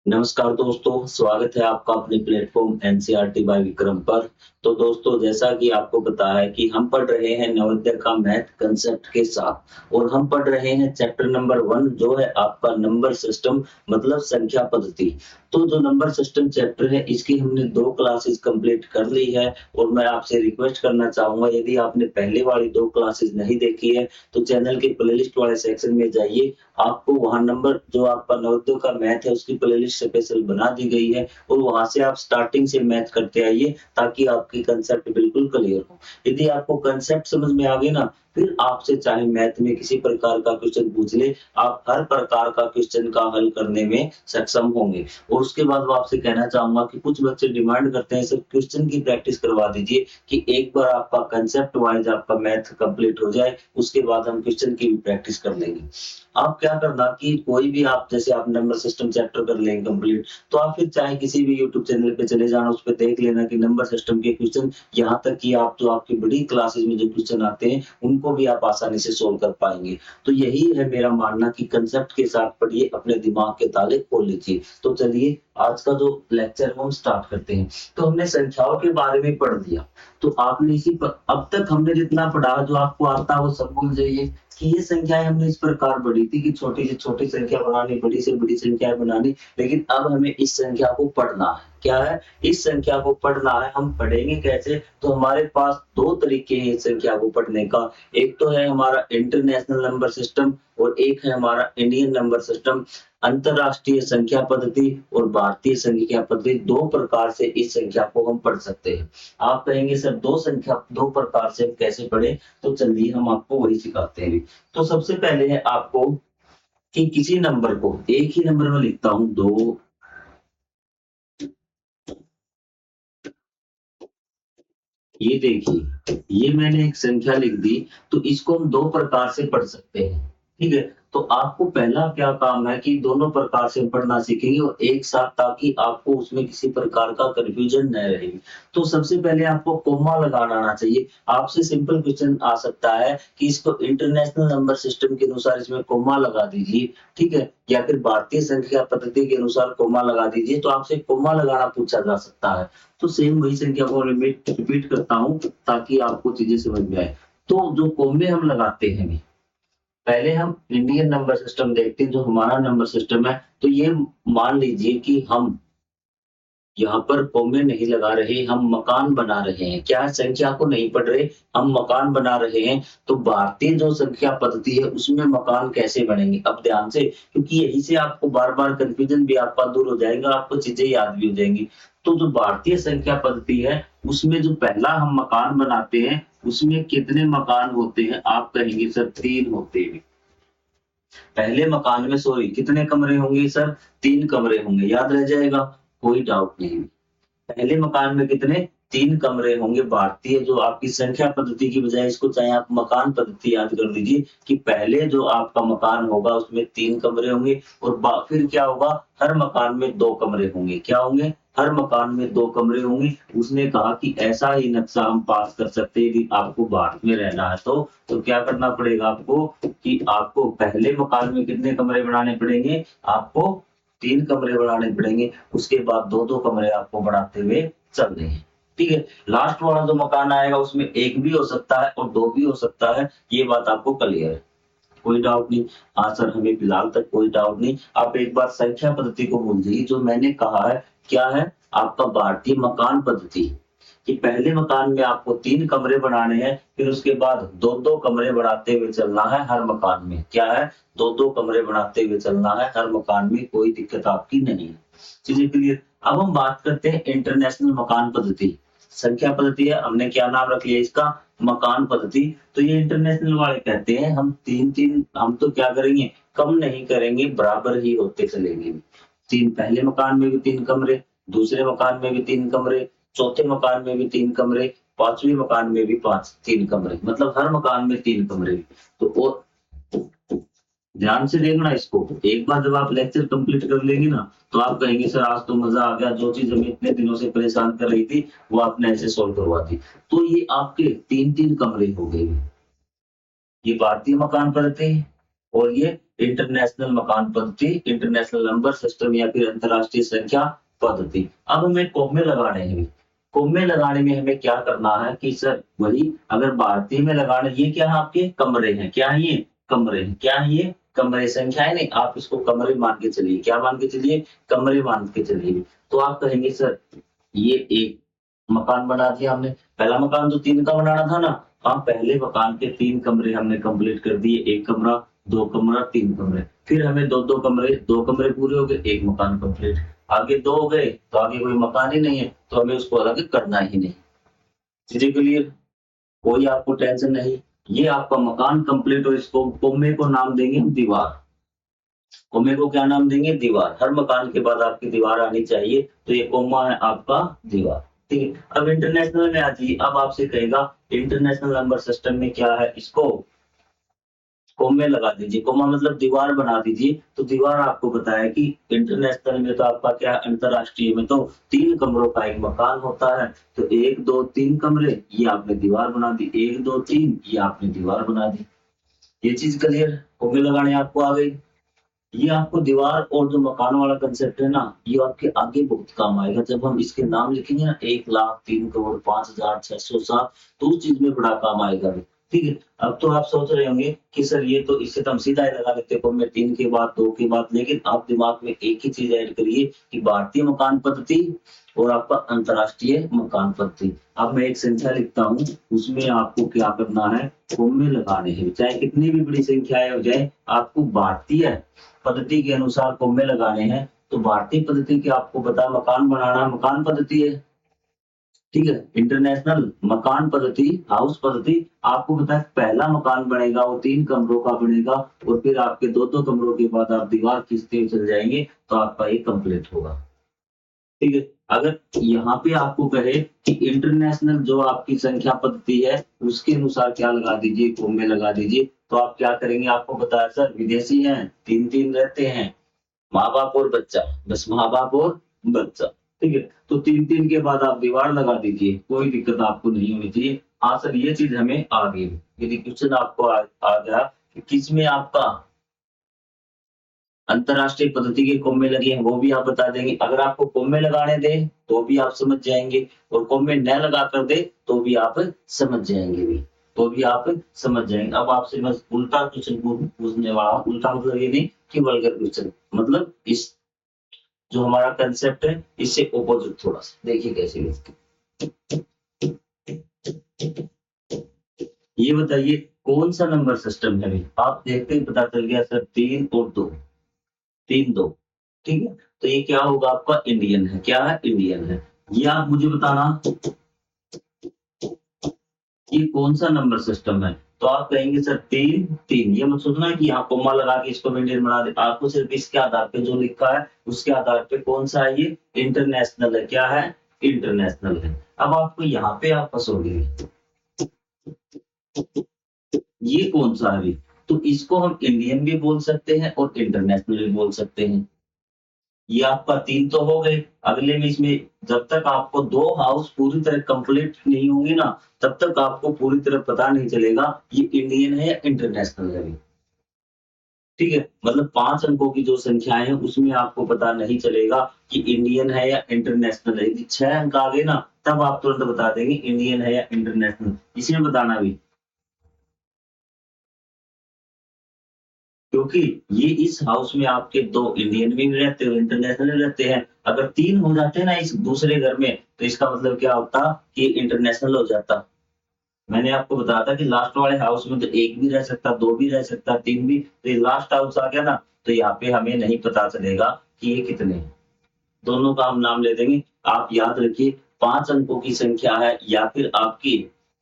नमस्कार दोस्तों, स्वागत है आपका अपने प्लेटफ़ॉर्म एनसीईआरटी बाय विक्रम पर। तो दोस्तों, जैसा कि आपको पता है कि हम पढ़ रहे हैं नवोदय का मैथ कांसेप्ट के साथ और हम पढ़ रहे हैं चैप्टर नंबर 1 जो है आपका नंबर सिस्टम मतलब संख्या पद्धति। तो जो नंबर सिस्टम चैप्टर है इसकी हमने 2 क्लासेस कंप्लीट कर ली है और मैं आपसे रिक्वेस्ट करना चाहूँगा यदि आपने पहले वाली 2 क्लासेस नहीं देखी है, तो चैनल के प्लेलिस्ट वाले सेक्शन में जाइए। आपको वहाँ नंबर जो आपका नवोदय का मैथ है उसकी प्लेलिस्ट स्पेशल बना दी गई है और वहाँ से आप स्टार्टिंग से मैथ करते आइए ताकि आपकी कांसेप्ट बिल्कुल क्लियर हो। यदि आपको कांसेप्ट समझ में आ गए ना, फिर आपसे चाहे मैथ में किसी प्रकार का क्वेश्चन पूछ ले, आप हर प्रकार का क्वेश्चन का हल करने में सक्षम होंगे। और उसके बाद वो आपसे कहना चाहूँगा कि कुछ बच्चे डिमांड करते हैं सर क्वेश्चन की प्रैक्टिस करवा दीजिए कि एक बार आपका कांसेप्ट वाइज़ आपका मैथ कंप्लीट हो जाए, उसके बाद हम क्वेश्चन की भी प्रैक्टिस कर लेंगे। आप क्या करना कि कोई भी आप जैसे आप नंबर सिस्टम चैप्टर कर लेंगे कंप्लीट, तो आप फिर चाहे किसी भी यूट्यूब चैनल पे चले जाना, उस पे देख लेना कि नंबर सिस्टम के क्वेश्चन यहाँ तक कि आप जो आपकी बड़ी क्लासेस में जो क्वेश्चन आते हैं, उनको भी आप आसानी से सोल्व कर पाएँगे। तो यही है मेरा मानना कि कांसेप्ट के साथ पढ़िए, अपने दिमाग के ताले खोल लीजिए। तो चलिए आज का जो लेक्चर है हम स्टार्ट करते हैं। तो हमने संख्याओं के बारे में पढ़ लिया, तो आपने इसी प अब तक हमने जितना पढ़ा जो आपको आता है वो सब भूल जाइए कि ये संख्याएँ हमने इस प्रकार पढ़ी थी कि छोटी से छोटी संख्या बनानी, बड़ी से बड़ी संख्या बनानी, लेकिन अब हमें इस संख्या को पढ़ना है। क्या है? इस संख्या को पढ़ना है। हम पढ़ेंगे कैसे? तो हमारे पास 2 तरीके हैं इस संख्या को पढ़ने का। एक तो है हमारा इंटरनेशनल नंबर सिस्टम और एक है हमारा इंडियन नंबर सिस्टम। अंतरराष्ट्रीय संख्या पद्धति और भारतीय संख्या पद्धति 2 प्रकार से इस संख्या को हम पढ़ सकते हैं। आप कहेंगे सर 2 प्रकार से हम कैसे पढ़ें? तो चलिए हम आपको वही सिखाते हैं। तो सबसे पहले है आपको कि किसी नंबर को एक ही नंबर में लिखता हूँ 2 ये देखिए, ये मैंने एक संख्या लिख दी, तो इसको हम 2 प्रकार से पढ़ सकते हैं, ठीक है? तो आपको पहला क्या काम है कि दोनों प्रकार से पढ़ना सीखेंगे और एक साथ ताकि आपको उसमें किसी प्रकार का कन्फ्यूजन न रहे। तो सबसे पहले आपको कॉमा लगाना आना चाहिए। आपसे सिंपल क्वेश्चन आ सकता है कि इसको इंटरनेशनल नंबर सिस्टम के अनुसार इसमें कॉमा लगा दीजिए, ठीक है? या फिर भारतीय संख्या पद्धति के अनुसार कॉमा लगा दीजिए, तो आपसे कॉमा लगाना पूछा जा सकता है। तो सेम वही संख्या को रिपीट करता हूँ ताकि आपको चीजें समझ में आए। तो जो कॉमे हम लगाते हैं, पहले हम इंडियन नंबर सिस्टम देखते हैं जो हमारा नंबर सिस्टम है। तो ये मान लीजिए कि हम यहाँ पर कॉमे नहीं लगा रहे, हम मकान बना रहे हैं। क्या है? संख्या को नहीं पढ़ रहे, हम मकान बना रहे हैं। तो भारतीय जो संख्या पद्धति है उसमें मकान कैसे बनेंगे? अब ध्यान से, क्योंकि यहीं से आपको बार-बार कन्फ्यूजन भी आपका दूर हो जाएगा, आपको चीजें याद भी हो जाएँगी। तो जो भारतीय संख्या पद्धति है, उसमें जो पहला हम मकान बनाते हैं, उसमें कितने मकान होते हैं? आप कहेंगे सर 3 होते हैं। पहले मकान में सॉरी कितने कमरे होंगे सर? 3 कमरे होंगे, याद रह जाएगा? कोई डाउट नहीं। पहले मकान में कितने? 3 कमरे होंगे। भारतीय जो आपकी संख्या पद्धति की बजाय इसको चाहे आप मकान पद्धति याद कर लीजिए कि पहले जो आपका मकान होगा उसमें 3 कमरे होंगे और फिर क्या होगा? हर मकान में 2 कमरे होंगे। क्या होंगे? हर मकान में 2 कमरे होंगे। उसने कहा कि ऐसा ही नक्शा हम पास कर सकते हैं यदि आपको भारत में रहना है तो क्या करना पड़ेगा आपको कि आपको पहले मकान में कितने कमरे बनाने पड़ेंगे? आपको 3 कमरे बनाने पड़ेंगे, उसके बाद 2-2 कमरे आपको बढ़ाते हुए चलने हैं, ठीक है? लास्ट वाला जो मकान आएगा उसमें 1 भी हो सकता है और 2 भी हो सकता है, ये बात आपको क्लियर है, कोई डाउट नहीं। हाँ सर, हमें फिलहाल तक कोई डाउट नहीं। आप एक बार संख्या पद्धति को भूल जाइए, जो मैंने कहा है, क्या है? आपका भारतीय मकान पद्धति कि पहले मकान में आपको 3 कमरे बनाने हैं, फिर उसके बाद 2-2 कमरे बढ़ाते हुए चलना है हर मकान में। क्या है? 2-2 कमरे बढ़ाते हुए चलना है हर मकान में, कोई दिक्कत आपकी नहीं है। चलिए क्लियर। अब हम बात करते हैं इंटरनेशनल मकान पद्धति। संख्या पद्धति है, हमने क्या नाम रख लिया इसका? मकान पद्धति। तो ये इंटरनेशनल वाले कहते हैं हम 3-3 हम तो क्या करेंगे? कम नहीं करेंगे, बराबर ही होते चलेंगे। 3 पहले मकान में भी 3 कमरे, दूसरे मकान में भी 3 कमरे, चौथे मकान में भी 3 कमरे, 5वें मकान में भी 3 कमरे, मतलब हर मकान में 3 कमरे। तो और ध्यान से देखना इसको, एक बार जब आप लेक्चर कंप्लीट कर लेंगे ना, तो आप कहेंगे सर आज तो मजा आ गया, जो चीज हमें इतने दिनों से परेशान कर रही थी, वो आपने ऐसे सॉल्व करवा दी। तो ये आपके 3-3 कमरे हो गए। ये भारतीय मकान पद्धति और ये इंटरनेशनल मकान पद्धति, इंटरनेशनल नंबर सिस्टम या फिर अंतरराष्ट्रीय संख्या पद्धति। अब हमें कोमे लगाने हैं। कोमे लगाने में हमें क्या करना है कि सर वही अगर भारतीय में लगाने, ये क्या है आपके कमरे हैं, क्या है ये कमरे हैं, क्या है ये कमरे, संख्याएं नहीं, आप इसको कमरे मान के चलिए, क्या मान के चलिए कमरे मान के चलिए। तो आप कहेंगे सर ये एक मकान बना दिया हमने, पहला मकान तो 3 का बनाना था ना, हम पहले मकान के 3 कमरे हमने कंप्लीट कर दिए, 1 कमरा, 2 कमरा, 3 कमरे, फिर हमें 2-2 कमरे, 2 कमरे पूरे हो गए, 1 मकान कंप्लीट, आगे 2 हो गए तो आगे कोई मकान ही नहीं है, तो हमें उसको अलग करना ही नहीं। चीजें क्लियर, कोई आपको टेंशन नहीं, ये आपका मकान कंप्लीट हो, इसको कोमे को नाम देंगे हम दीवार। कोमे को क्या नाम देंगे दीवार, हर मकान के बाद आपकी दीवार आनी चाहिए, तो ये कोमा है आपका दीवार। ठीक है, अब इंटरनेशनल में आ जाइए, अब आपसे कहेगा इंटरनेशनल नंबर सिस्टम में क्या है, इसको कोमे लगा दीजिए, कोमा मतलब दीवार बना दीजिए। तो दीवार आपको बताया कि इंटरनेशनल में तो आपका क्या है, अंतरराष्ट्रीय में तो 3 कमरों का एक मकान होता है, तो 1 2 3 कमरे, ये आपने दीवार बना दी, 1 2 3 ये आपने दीवार बना दी। ये चीज क्लियर, कोमे लगाने आपको आ गई। ये आपको दीवार और जो मकान वाला कंसेप्ट है ना, ये आपके आगे बहुत काम आएगा, जब हम इसके नाम लिखेंगे ना 1 लाख 3 करोड़ 5,607, तो उस चीज में बड़ा काम आएगा। ठीक है, अब तो आप सोच रहे होंगे कि सर ये तो इससे तो हम सीधा ही लगा लेते हैं, मैं 3 के बाद 2 के बाद, लेकिन आप दिमाग में एक ही चीज ऐड करिए कि भारतीय मकान पद्धति और आपका अंतरराष्ट्रीय मकान पद्धति। अब मैं एक संख्या लिखता हूँ, उसमें आपको क्या करना है, कोमे लगाने हैं, चाहे कितनी भी बड़ी संख्याएं हो जाए, आपको भारतीय पद्धति के अनुसार कोमे लगाने हैं। तो भारतीय पद्धति के आपको पता मकान बनाना मकान पद्धति है, ठीक है, इंटरनेशनल मकान पद्धति हाउस पद्धति आपको पता है पहला मकान बनेगा वो 3 कमरों का बनेगा, और फिर आपके 2-2 कमरों के बाद आप दीवार खींचते हुए चल जाएंगे, तो आपका ये कंप्लीट होगा। ठीक है, अगर यहाँ पे आपको कहे कि इंटरनेशनल जो आपकी संख्या पद्धति है उसके अनुसार क्या लगा दीजिए, कोमे लगा दीजिए, तो आप क्या करेंगे, आपको बताया सर विदेशी हैं, 3-3 रहते हैं, माँ बाप और बच्चा, बस माँ बाप और बच्चा। ठीक है, तो 3-3 के बाद आप दीवार लगा दीजिए, कोई दिक्कत आपको नहीं होनी चाहिए। हाँ सर ये चीज हमें आ गई, यदि क्वेश्चन आपको आ गया कि किसमें आपका अंतरराष्ट्रीय पद्धति के कोमे लगे हैं, वो भी आप बता देंगे। अगर आपको कोमे लगाने दे तो भी आप समझ जाएंगे, और कोमे न लगा कर दे तो भी आप समझ जाएंगे भी, तो भी आप समझ जाएंगे। अब आपसे मैं उल्टा क्वेश्चन पूछने वाला हूँ, उल्टा मतलब ये नहीं कि वल्गर क्वेश्चन, मतलब इस जो हमारा कंसेप्ट है इससे ऑपोजिट थोड़ा सा, देखिए कैसे लिखते। ये बताइए कौन सा नंबर सिस्टम है, आप देखते ही पता चल गया सर 3 और 2, 3-2, ठीक है, तो ये क्या होगा आपका इंडियन है, क्या है इंडियन है। ये आप मुझे बताना ये कौन सा नंबर सिस्टम है, तो आप कहेंगे सर 3-3, ये मत सोचना कि यहाँ कोमा लगा के इसको इंडियन बना दे, आपको सिर्फ इसके आधार पे जो लिखा है उसके आधार पे कौन सा है, ये इंटरनेशनल है, क्या है इंटरनेशनल है। अब आपको यहाँ पे आप फंसोगे, ये कौन सा है, तो इसको हम इंडियन भी बोल सकते हैं और इंटरनेशनल भी बोल सकते हैं। ये आपका 3 तो हो गए, अगले में इसमें जब तक आपको 2 हाउस पूरी तरह कंप्लीट नहीं होंगे ना, तब तक आपको पूरी तरह पता नहीं चलेगा ये इंडियन है या इंटरनेशनल है। ठीक है, मतलब 5 अंकों की जो संख्याएं हैं उसमें आपको पता नहीं चलेगा कि इंडियन है या इंटरनेशनल है। यदि 6 अंक आ गए ना, तब आप तुरंत बता देंगे इंडियन है या इंटरनेशनल, इसमें बताना भी, क्योंकि ये इस हाउस में आपके 2 इंडियन भी रहते हैं, इंटरनेशनल रहते हैं। अगर 3 हो जाते ना इस दूसरे घर में, तो इसका मतलब क्या होता कि इंटरनेशनल हो जाता। मैंने आपको बताया था कि लास्ट वाले हाउस में तो 1 भी रह सकता, 2 भी रह सकता, 3 भी, तो ये लास्ट हाउस आ गया ना, तो यहाँ पे हमें नहीं पता चलेगा कि ये कितने हैं। दोनों का हम नाम ले देंगे। आप याद रखिए 5 अंकों की संख्या है या फिर आपकी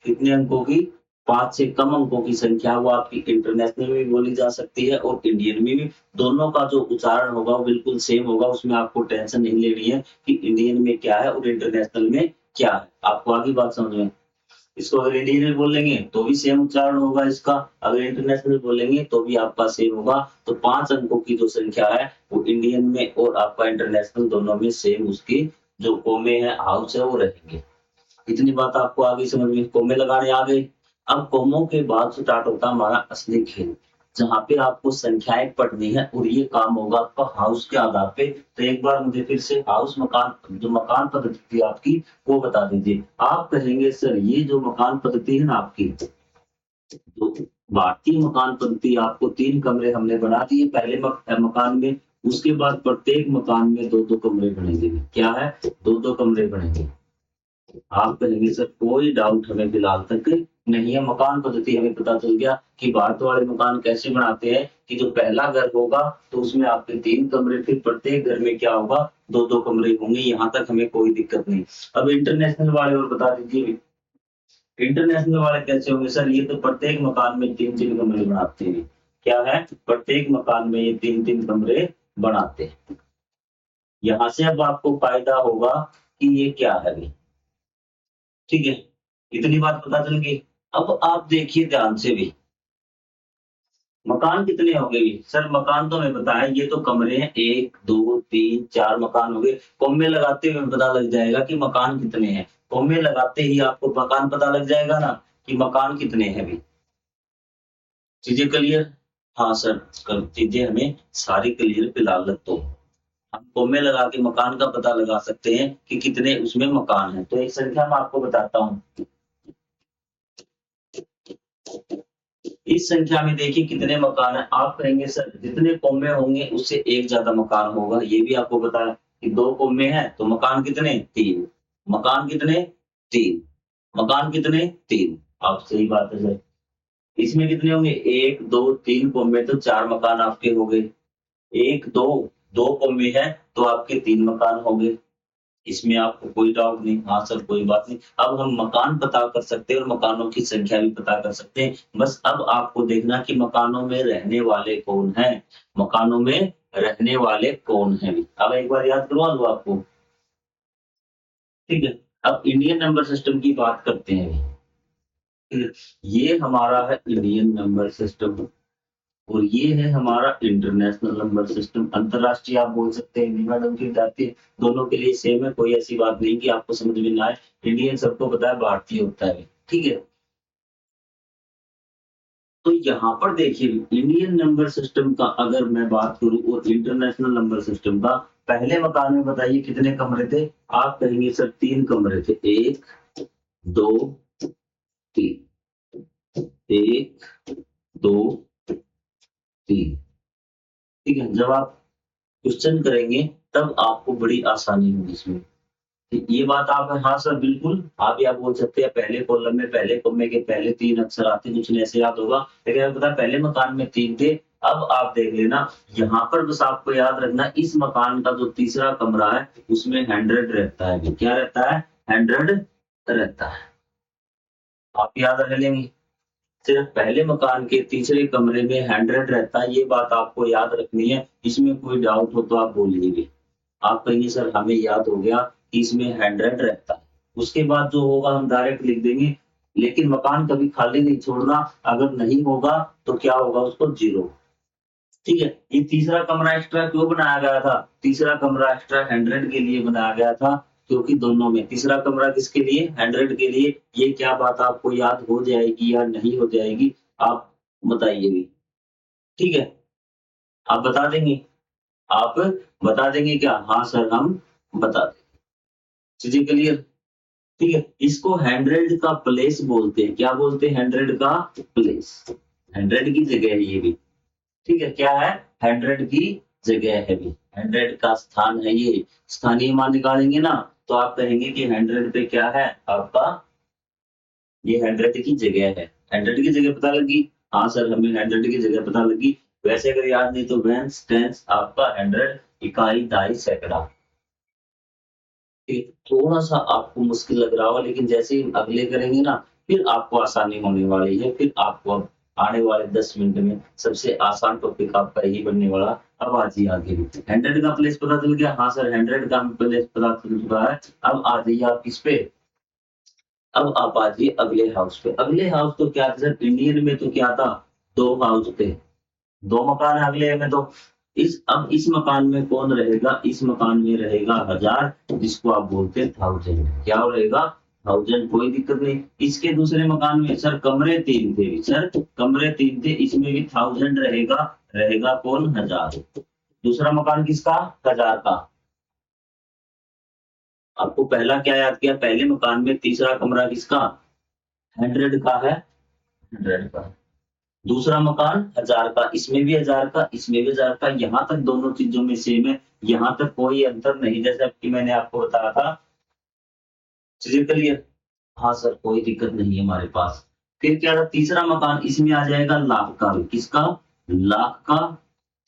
कितने अंकों की, 5 से कम अंकों की संख्या, वो आपकी इंटरनेशनल में भी बोली जा सकती है और इंडियन में भी। दोनों का जो उच्चारण होगा वो बिल्कुल सेम होगा, उसमें आपको टेंशन नहीं लेनी है कि इंडियन में क्या है और इंटरनेशनल में क्या है। आपको आगे बात समझ में, इसको अगर इंडियन में बोलेंगे तो भी सेम उच्चारण होगा इसका, अगर इंटरनेशनल बोलेंगे तो भी आपका सेम होगा। तो 5 अंकों की जो संख्या है वो इंडियन में और आपका इंटरनेशनल दोनों में सेम, उसकी जो कोमे है हाउस है वो रहेंगे। इतनी बात आपको आगे समझ में, कोमे लगाने आ गए। अब कोमों के बाद स्टार्ट होता है हमारा असली खेल। जहाँ पे आपको संख्याएं पढ़नी है और ये काम होगा आपका हाउस के आधार पे। तो एक बार मुझे फिर से हाउस मकान जो मकान पद्धति थी आपकी वो बता दीजिए। आप कहेंगे सर ये जो मकान पद्धति है ना आपकी, तो भारतीय मकान पद्धति आपको 3 कमरे हमने बना दिए पहले मकान में, उसके बाद प्रत्येक मकान में 2-2 कमरे बनेंगे। क्या है? 2-2 कमरे बनेंगे। आप कहेंगे सर कोई डाउट हमें फिलहाल तक नहीं है, मकान पद्धति हमें पता चल गया कि भारत वाले मकान कैसे बनाते हैं कि जो पहला घर होगा तो उसमें आपके 3 कमरे, फिर प्रत्येक घर में क्या होगा 2-2 कमरे होंगे। यहाँ तक हमें कोई दिक्कत नहीं। अब इंटरनेशनल वाले और बता दीजिए, इंटरनेशनल वाले कैसे होंगे सर? ये तो प्रत्येक मकान में 3-3 कमरे बनाते हैं। क्या है? प्रत्येक मकान में ये 3-3 कमरे बनाते हैं। यहाँ से अब आपको फायदा होगा कि ये क्या है भी, ठीक है, इतनी बात पता चल गई। अब आप देखिए ध्यान से भी, मकान कितने हो गए? सर मकान तो हमें पता है, ये तो कमरे हैं 1 2 3 4 मकान हो गए। कॉमे लगाते हुए पता लग जाएगा कि मकान कितने हैं। कॉमे लगाते ही आपको मकान पता लग जाएगा ना कि मकान कितने हैं भी। चीजें क्लियर? हाँ सर, चीजें हमें सारी क्लियर फिलहाल तक तो। हम कॉमे लगा के मकान का पता लगा सकते हैं कि कितने उसमें मकान हैं। तो एक संख्या मैं आपको बताता हूँ। इस संख्या में देखिए कितने मकान हैं। आप कहेंगे सर जितने कौमे होंगे उससे एक ज्यादा मकान होगा। ये भी आपको पता है कि 2 कौमे हैं तो मकान कितने? 3। मकान कितने? 3। मकान कितने? 3। आप सही बात है सर। इसमें कितने होंगे? 1 2 3 कौमे तो 4 मकान आपके हो गए। 1 2 2 कौमे हैं तो आपके 3 मकान हो गए। इसमें आपको कोई डाउट नहीं? हाँ सर कोई बात नहीं। अब हम मकान पता कर सकते हैं और मकानों की संख्या भी पता कर सकते हैं। बस अब आपको देखना कि मकानों में रहने वाले कौन हैं। मकानों में रहने वाले कौन हैं? अब एक बार याद करवा दूं आपको, ठीक है। अब इंडियन नंबर सिस्टम की बात करते हैं। ये हमारा है इंडियन नंबर सिस्टम और ये है हमारा इंटरनेशनल नंबर सिस्टम। अंतरराष्ट्रीय आप बोल सकते हैं, मैडम की जाती, दोनों के लिए सेम है, कोई ऐसी बात नहीं कि आपको समझ में ना आए। इंडियन सबको पता है, भारतीय होता है, ठीक है। तो यहाँ पर देखिए इंडियन नंबर सिस्टम का अगर मैं बात करूं और इंटरनेशनल नंबर सिस्टम का, पहले मकान में बताइए कितने कमरे थे? आप कहेंगे सर 3 कमरे थे। 1 2 3। 1 2 3, ठीक है। जब आप क्वेश्चन करेंगे तब आपको बड़ी आसानी होगी इसमें। ये बात आप, हाँ सर बिल्कुल, आप या बोल सकते हैं पहले कॉलम में पहले कॉमे के पहले 3 अक्षर आते, कुछ नहीं ऐसे याद होगा। लेकिन आपको पता है पहले मकान में 3 थे। अब आप देख लेना, यहाँ पर बस आपको याद रखना इस मकान का जो तीसरा कमरा है उसमें 100 रहता है। क्या रहता है? 100 रहता है। आप याद रख लेंगे, सिर्फ पहले मकान के तीसरे कमरे में 100 रहता है। ये बात आपको याद रखनी है। इसमें कोई डाउट हो तो आप बोलिए। आप कहेंगे सर हमें याद हो गया कि इसमें 100 रहता है, उसके बाद जो होगा हम डायरेक्ट लिख देंगे। लेकिन मकान कभी खाली नहीं छोड़ना, अगर नहीं होगा तो क्या होगा उसको 0, ठीक है। ये तीसरा कमरा एक्स्ट्रा क्यों बनाया गया था? तीसरा कमरा एक्स्ट्रा 100 के लिए बनाया गया था, क्योंकि दोनों में तीसरा कमरा किसके लिए? 100 के लिए। ये क्या बात आपको याद हो जाएगी या नहीं हो जाएगी? आप बताइए भी, ठीक है। आप बता देंगे? आप बता देंगे क्या? हाँ सर हम बता देंगे। चीजें क्लियर? ठीक है। इसको 100 का प्लेस बोलते हैं। क्या बोलते हैं? 100 का प्लेस। 100 की जगह है ये भी, ठीक है। क्या है? 100 की जगह है भी, 100 का स्थान है ये। स्थानीय मान निकालेंगे ना तो आप कहेंगे कि 100 पे क्या है आपका? ये 100 की जगह है। 100 की जगह पता लगी? हाँ सर हमें 100 की जगह पता लगी। वैसे अगर याद नहीं तो वेंस टेंस आपका 100 इकाई दाई सैकड़ा। थोड़ा सा आपको मुश्किल लग रहा होगा, लेकिन जैसे ही अगले करेंगे ना फिर आपको आसानी होने वाली है। फिर आपको अब आने वाले 10 मिनट में सबसे आसान टॉपिक आपका यही बनने वाला। अब आ जाइए आगे। 100 का प्लेस पता चल गया? हाँ सर 100 का प्लेस पता चल चुका है। अब आ जाइए आप किस पे? अब आप आ जाइए अगले हाउस पे। अगले हाउस तो क्या था सर? इंडियन में तो क्या था? 2 हाउस थे, 2 मकान है अगले में तो। अब इस मकान में कौन रहेगा? इस मकान में रहेगा 1000, जिसको आप बोलते हैं 1000। क्या रहेगा? 1000 कोई दिक्कत नहीं। इसके दूसरे मकान में सर कमरे 3 थे, सर कमरे 3 थे, इसमें भी 1000 रहेगा, रहेगा कौन 1000। दूसरा मकान किसका 1000 का। आपको पहला क्या याद किया, पहले मकान में तीसरा कमरा किसका 100 का है, 100 का। दूसरा मकान 1000 का, इसमें भी 1000 का, इसमें भी 1000 का, यहाँ तक दोनों चीजों में सेम है, यहाँ तक कोई अंतर नहीं, जैसे कि मैंने आपको बताया था। चलिए क्लियर। हाँ सर कोई दिक्कत नहीं है हमारे पास। फिर क्या था, तीसरा मकान इसमें आ जाएगा लाख का, किसका लाख का,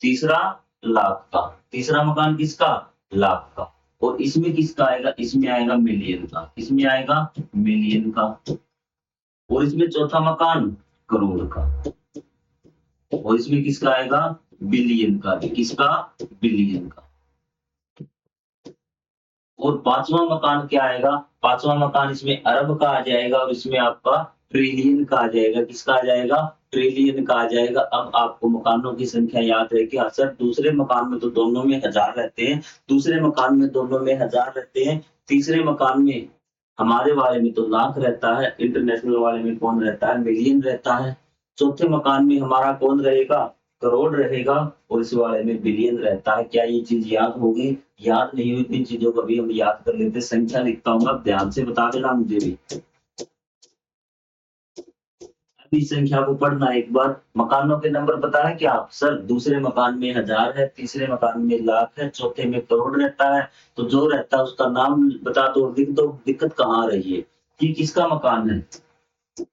तीसरा लाख का, तीसरा मकान किसका लाख का। और इसमें किसका आएगा, इसमें आएगा मिलियन का, इसमें आएगा मिलियन का। और इसमें चौथा मकान करोड़ का। और इसमें किसका आएगा बिलियन का, किसका बिलियन का। और पांचवा मकान क्या आएगा, पांचवा मकान इसमें अरब का आ जाएगा, और इसमें आपका ट्रिलियन का आ जाएगा, किसका आ जाएगा ट्रिलियन का आ जाएगा। अब आपको मकानों की संख्या याद है कि हाँ सर दूसरे मकान में तो दोनों में 1000 रहते हैं, दूसरे मकान में दोनों में 1000 रहते हैं, तीसरे मकान में हमारे वाले में तो लाख रहता है, इंटरनेशनल वाले में कौन रहता है मिलियन रहता है, चौथे मकान में हमारा कौन रहेगा करोड़ रहेगा, और इस वाले में बिलियन रहता है। क्या ये चीज याद होगी, याद नहीं हुई इन चीजों को भी हम याद कर लेते। संख्या लिखता हूँ, अब ध्यान से बता देना मुझे भी। अभी संख्या को पढ़ना एक बार। मकानों के नंबर पता है क्या आप, सर दूसरे मकान में 1000 है, तीसरे मकान में लाख है, चौथे में करोड़ रहता है। तो जो रहता है उसका नाम बता दो, लिख दो, दिक्कत कहाँ आ रही है। ये किसका मकान है,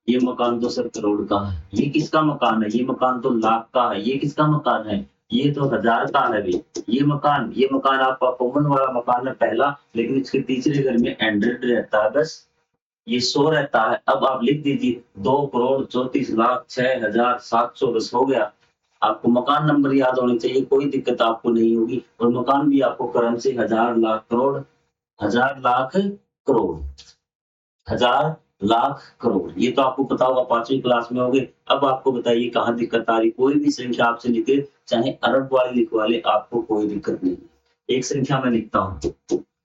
ये मकान तो सर करोड़ का है। ये किसका मकान है, ये मकान तो लाख का है। ये किसका मकान है, ये तो 1000 का है भी। ये मकान आपका कॉमन वाला मकान है पहला, लेकिन इसके तीसरे घर में 100 रहता है, बस ये 100 रहता है। अब आप लिख दीजिए 2,34,06,700 बस हो गया। आपको मकान नंबर याद होने चाहिए, कोई दिक्कत आपको नहीं होगी। और मकान भी आपको क्रम से 1000 लाख करोड़, 1000 लाख करोड़, 1000 लाख करोड़, ये तो आपको पता होगा 5वीं क्लास में होगे। अब आपको बताइए कहाँ दिक्कत आ रही, कोई भी संख्या आपसे लिखे, चाहे अरब वाली लिखवा ले, आपको कोई दिक्कत नहीं। एक संख्या में लिखता हूँ,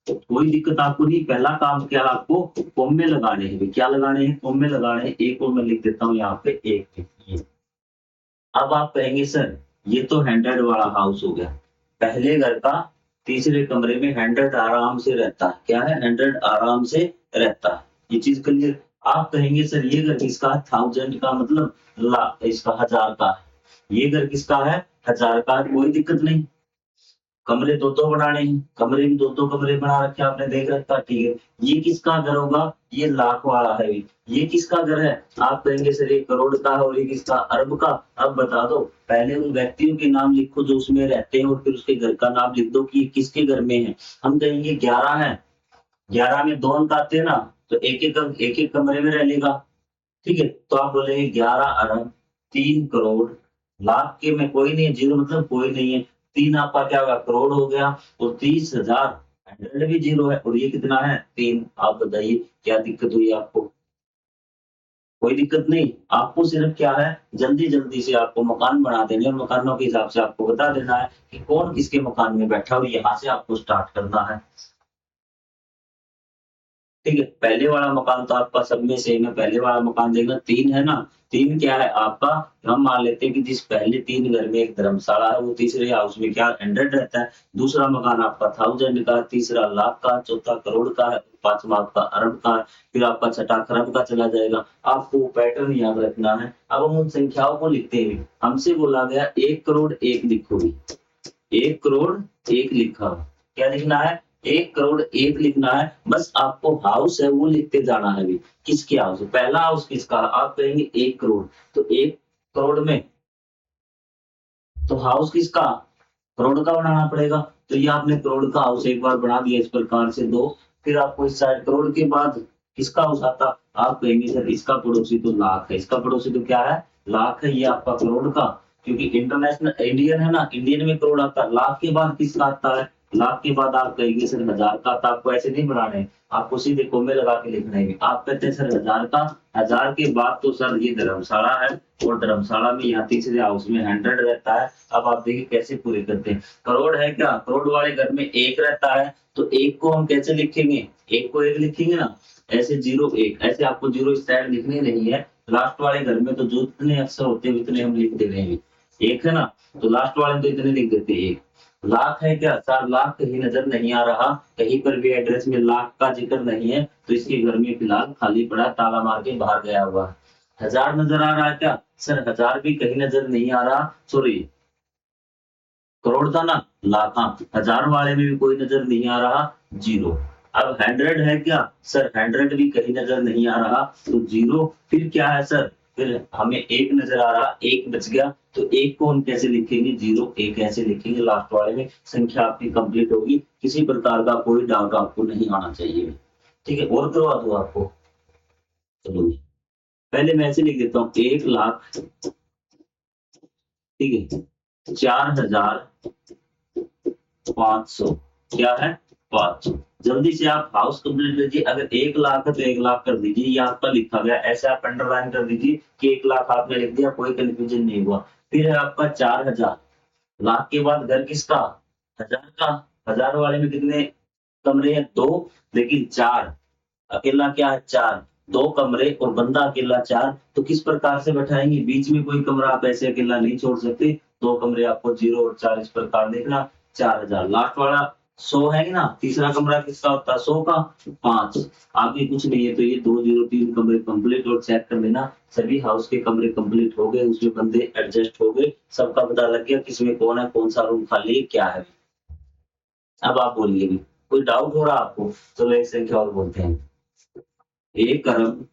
कोई दिक्कत आपको नहीं। पहला काम क्या है, आपको कोमे लगाने हैं, क्या लगाने हैं कोमे लगाने हैं। एक और मैं लिख देता हूँ यहाँ पे एक। अब आप कहेंगे सर ये तो 100 वाला हाउस हो गया, पहले घर का तीसरे कमरे में 100 आराम से रहता है, क्या है 100 आराम से रहता है, ये चीज क्लियर। आप कहेंगे सर ये घर किसका है, 1000 का मतलब इसका 1000 का है, ये घर किसका है 1000 का है, कोई दिक्कत नहीं। कमरे दो बनाने हैं, कमरे भी दो कमरे बना रखे आपने देख रखा, ठीक है। ये किसका घर होगा, ये लाख वाला है। ये किसका घर है, आप कहेंगे सर ये करोड़ का है, और ये किसका अरब का। अब बता दो, पहले उन व्यक्तियों के नाम लिखो जो उसमें रहते हैं, और फिर उसके घर का नाम लिख दो कि ये किसके घर में है। हम कहेंगे 11 है, 11 में 2 अंक आते हैं ना, तो एक एक कमरे में रह लेगा, ठीक है। तो आप बोलेंगे 11 अरब 3 करोड़, लाख के में कोई नहीं है, जीरो मतलब कोई नहीं है, 3 आपका क्या होगा करोड़ हो गया, और 30,000 100 भी जीरो है, और ये कितना है 3। आप बताइए क्या दिक्कत हुई आपको, कोई दिक्कत नहीं। आपको सिर्फ क्या है जल्दी जल्दी से आपको मकान बना देने, और मकानों के हिसाब से आपको बता देना है कि कौन किसके मकान में बैठा, और यहाँ से आपको स्टार्ट करना है, ठीक है। पहले वाला मकान तो आपका सब में सेम है, पहले वाला मकान देखना 3 है ना, 3 क्या है आपका, हम मान लेते हैं कि जिस पहले 3 घर में एक धर्मशाला है, वो तीसरे हाउस में क्या 100 रहता है। दूसरा मकान आपका 1000 का, तीसरा लाख का, चौथा करोड़ का है, पांचवा आपका अरब का है, फिर आपका छठा खरब का चला जाएगा। आपको पैटर्न याद रखना है। अब हम उन संख्याओं को लिखते हैं, हमसे बोला गया 1 करोड़ 1 लिखोगे, 1 करोड़ 1 लिखा, क्या लिखना है 1 करोड़ 1 लिखना है। बस आपको हाउस है वो लिखते जाना है अभी, किसके हाउस है, पहला हाउस किसका, आप कहेंगे 1 करोड़, तो 1 करोड़ में तो हाउस किसका करोड़ का बनाना पड़ेगा। तो ये आपने करोड़ का हाउस एक बार बना दिया इस प्रकार से 2, फिर आपको इस साइड करोड़ के बाद किसका हाउस आता, आप कहेंगे सर इसका पड़ोसी तो लाख है, इसका पड़ोसी तो क्या है लाख है, ये आपका करोड़ का, क्योंकि इंटरनेशनल इंडियन है ना, इंडियन में करोड़ आता है। लाख के बाद किसका आता है, लाख के बाद आप कहेंगे सर 1000 का, तो आपको ऐसे नहीं बनाने, आपको सीधे कोमे लगा के लिखना है। आप कहते हैं सर 1000 का, 1000 के बाद तो सर ये धर्मशाला है, और धर्मशाला में यहाँ तीसरे हाउस में 100 रहता है। अब आप देखिए कैसे पूरे करते हैं। करोड़ है क्या, करोड़ वाले घर में 1 रहता है, तो 1 को हम कैसे लिखेंगे, 1 को 1 लिखेंगे ना, ऐसे 0 1 ऐसे आपको 0 स्टाइल लिखने नहीं है। लास्ट वाले घर में तो जो जितने अक्षर होते हैं उतने हम लिख दे रहे हैं। एक है ना, तो लास्ट वाले में तो इतने लिख देते हैं। 1 लाख है क्या? 4 लाख कहीं नजर नहीं आ रहा, कहीं पर भी एड्रेस में लाख का जिक्र नहीं है, तो इसके घर में फिलहाल खाली पड़ा, ताला मार के बाहर गया हुआ है। 1000 नजर आ रहा है क्या? सर 1000 भी कहीं नजर नहीं आ रहा, सॉरी करोड़ था ना, लाख, हाँ 1000 वाले में भी कोई नजर नहीं आ रहा, 0। अब 100 है क्या? सर 100 भी कहीं नजर नहीं आ रहा, तो 0। फिर क्या है सर? फिर हमें 1 नजर आ रहा, 1 बच गया, तो 1 को हम कैसे लिखेंगे? 0 1 ऐसे लिखेंगे लास्ट वाले में, संख्या आपकी कंप्लीट होगी। किसी प्रकार का कोई डाउट आपको नहीं आना चाहिए। ठीक है, और करवा दूं आपको? चलो पहले मैं ऐसे लिख देता हूँ, 1 लाख, ठीक है, 4500, क्या है? 500। जल्दी से आप हाउस कंप्लीट कीजिए। अगर 1 लाख है तो 1 लाख कर दीजिए, ये आपका लिखा गया, ऐसे आप अंडरलाइन कर दीजिए कि 1 लाख आपने लिख दिया, कोई कंफ्यूजन नहीं हुआ। फिर है आपका 4000, लाख के बाद घर किसका? 1000 का। 1000 वाले में कितने कमरे हैं? 2, लेकिन 4, अकेला क्या है? 4, 2 कमरे और बंदा अकेला 4, तो किस प्रकार से बैठाएंगे? बीच में कोई कमरा आप ऐसे अकेला नहीं छोड़ सकते, 2 कमरे आपको 0 और 4 इस प्रकार देखना। 4000 लास्ट वाला 100 है ना, तीसरा कमरा किसका होता है? 100 का, 5, आगे कुछ नहीं है, तो ये 203 कमरे कंप्लीट। और चेक कर लेना सभी हाउस के कमरे कंप्लीट हो गए, उसमें बंदे एडजस्ट हो गए, सबका पता लग गया किसमें कौन है, कौन सा रूम खाली है, क्या है। अब आप बोलिए भी, कोई डाउट हो रहा आपको? चलो एक संख्या और बोलते हैं, 1 अरब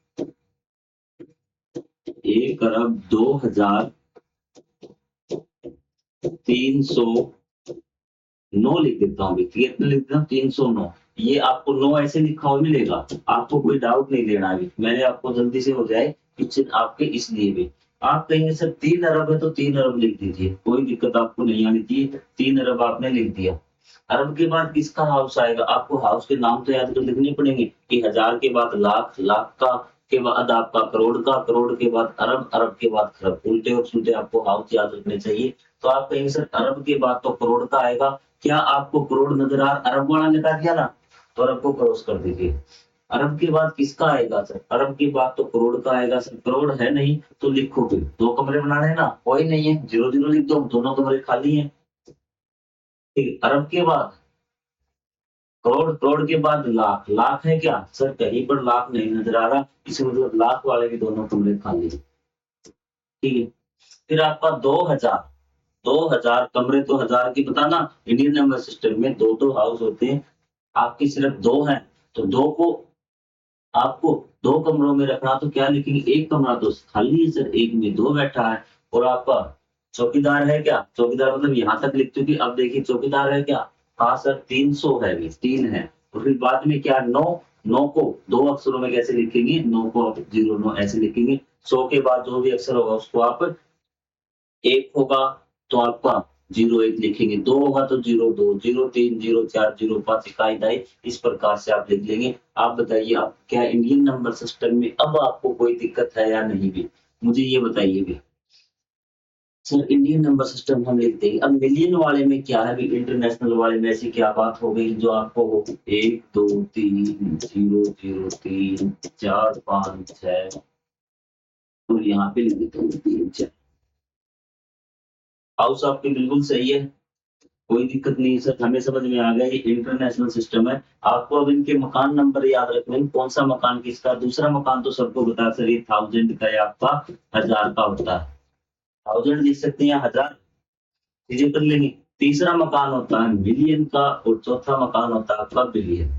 2,309 लिख देता हूँ, कितना लिख देता हूँ? 309। ये आपको 9 ऐसे लिखा हुआ मिलेगा, आपको कोई डाउट नहीं लेना अभी, मैंने आपको जल्दी से हो जाए क्वेश्चन आपके इसलिए भी। आप कहेंगे सर 3 अरब है तो 3 अरब लिख दीजिए, कोई दिक्कत आपको नहीं आनी चाहिए, 3 अरब आपने लिख दिया। अरब के बाद किसका हाउस आएगा? आपको हाउस के नाम तो याद कर लिखने पड़ेंगे कि 1000 के बाद लाख, लाख का के बाद आपका करोड़ का, करोड़ के बाद अरब, अरब के बाद खरब, उल्टे और सीधे आपको हाउस याद रखने चाहिए। तो आप कहेंगे सर अरब के बाद तो करोड़ का आएगा, क्या आपको करोड़ नजर आ? अरब वाला लगा दिया ना, तो अरब को क्रॉस कर दीजिए। अरब के बाद किसका आएगा सर? अरब के बाद तो करोड़ का आएगा सर, करोड़ है नहीं तो लिखो, फिर 2 कमरे बनाने हैं ना, कोई नहीं है, 0 0 लिख दो, दोनों कमरे खाली हैं। ठीक, अरब के बाद करोड़, करोड़ के बाद लाख, लाख है क्या? सर कहीं पर लाख नहीं नजर आ रहा, इसका मतलब लाख वाले भी दोनों कमरे खाली हैं। ठीक है, फिर आपका 2000, 2000 कमरे तो 1000 की पता ना, इंडियन नंबर सिस्टम में 2 हाउस होते हैं, आपके सिर्फ 2 हैं, तो 2 को आपको 2 कमरों में रखना, तो क्या लिखेंगे? 1 कमरा तो खाली है सर, 1 में 2 बैठा है। और आपका चौकीदार है क्या? चौकीदार मतलब यहाँ तक लिख चुके, अब देखिए चौकीदार है क्या? हाँ सर 300 है, भी 3 है। तो फिर बाद में क्या? 9, 9 को 2 अक्षरों में कैसे लिखेंगे? 9 को आप 09 ऐसे लिखेंगे। 100 के बाद जो भी अक्षर होगा उसको आप 1 होगा तो आपका 01 लिखेंगे, 2 होगा तो 02, 03, 04, 05 इकाई दाई, इस प्रकार से आप लिख लेंगे। आप बताइए, आप क्या इंडियन नंबर सिस्टम में अब आपको कोई दिक्कत है या नहीं भी? मुझे ये बताइए भी। सर इंडियन नंबर सिस्टम हम लिख देंगे, अब मिलियन वाले में क्या है? इंटरनेशनल वाले में ऐसी क्या बात हो गई जो आपको हो? 1 2 3 0 0 3 4 5 6, और यहाँ पे लिख देता हूँ 3 4। हाउस आपके बिल्कुल सही है, कोई दिक्कत नहीं है सर, हमें समझ में आ गया ये इंटरनेशनल सिस्टम है। आपको अब इनके मकान नंबर याद रखने हैं, कौन सा मकान किसका, दूसरा मकान तो सबको बता है सर, ये 1000 का है आपका, 1000 का होता है, 1000 लिख सकते हैं या 1000, चीजें कर लेंगे। तीसरा मकान होता है मिलियन का, और चौथा मकान होता है आपका बिलियन।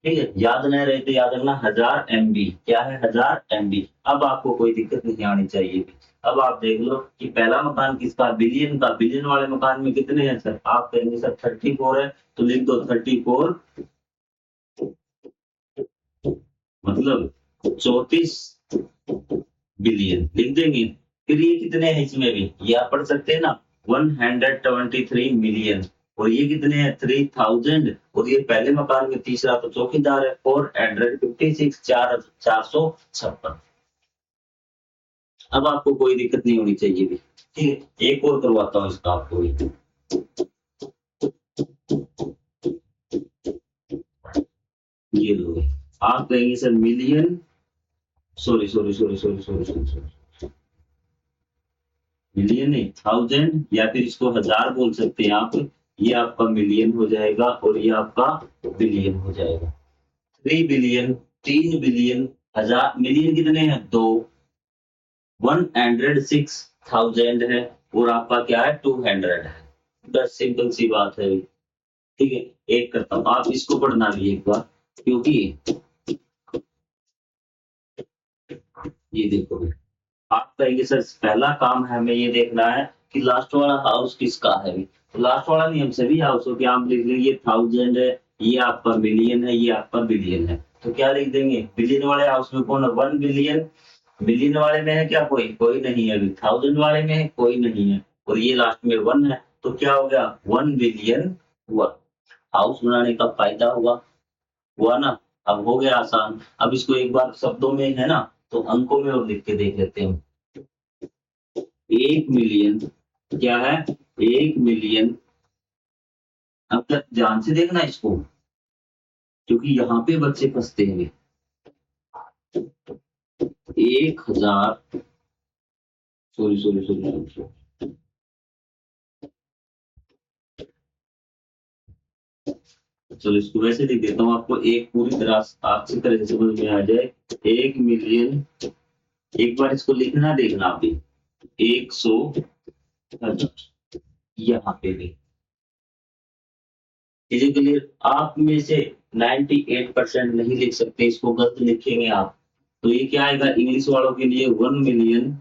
ठीक है, याद नहीं रहे तो याद रखना 1000 MB, क्या है? 1000 MB। अब आपको कोई दिक्कत नहीं आनी चाहिए। अब आप देख लो कि पहला मकान किसका? बिलियन का। बिलियन वाले मकान में कितने हैं सर? आप कहेंगे सर 34 है, तो लिख दो 34, मतलब 34 बिलियन लिख देंगे। फिर ये कितने हैं इसमें भी, ये आप पढ़ सकते हैं ना, 123 मिलियन। और ये कितने हैं? 3000। और ये पहले मकान में तीसरा तो चौकीदार है, 456, 456। अब आपको कोई दिक्कत नहीं होनी चाहिए भी। ठीक है, एक और करवाता हूँ इसका आपको भी। ये लो, आप कहेंगे सर मिलियन, सॉरी मिलियन नहीं, थाउजेंड या फिर इसको हजार बोल सकते हैं आप। ये आपका मिलियन हो जाएगा और ये आपका बिलियन हो जाएगा। 3 बिलियन, 3 बिलियन, हजार, मिलियन कितने हैं? 2, 106,000 है और आपका क्या है? 200 है। बस सिंपल सी बात है। ठीक है, एक करता हूँ, आप इसको पढ़ना भी एक बार, क्योंकि ये देखो आप कहेंगे सर पहला काम है हमें ये देखना है कि लास्ट वाला हाउस किसका है। तो लास्ट वाला नहीं, हम सभी हाउसों के आप लिख लेंगे, 1000 है, ये आपका मिलियन है, ये आपका बिलियन है। तो क्या लिख देंगे? बिलियन वाले हाउस में कौन है? 1 बिलियन। बिलियन वाले में है क्या कोई? कोई नहीं है। अभी 1000 वाले में है कोई नहीं है, और ये लास्ट में 1 है, तो क्या हो गया? 1 बिलियन हुआ। हाउस बनाने का फायदा हुआ ना। अब हो गया आसान। अब इसको एक बार शब्दों में है ना, तो अंकों में और लिख के देख लेते हैं। 1 मिलियन क्या है? 1 मिलियन। अब तक ध्यान से देखना इसको, क्योंकि यहाँ पे बच्चे फंसते हैं। 1000, सॉरी, चलो इसको वैसे लिख देता हूँ, आपको एक पूरी तरह अच्छी तरह से समझ में आ जाए। 1 मिलियन, एक बार इसको लिखना देखना आप भी, 100,000 यहाँ पे भी। चीजें क्लियर? आप में से 98% नहीं लिख सकते, इसको गलत लिखेंगे आप। तो ये क्या आएगा इंग्लिश वालों के लिए? 1 मिलियन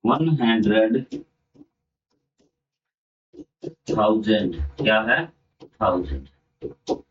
100,000 क्या है? 1000।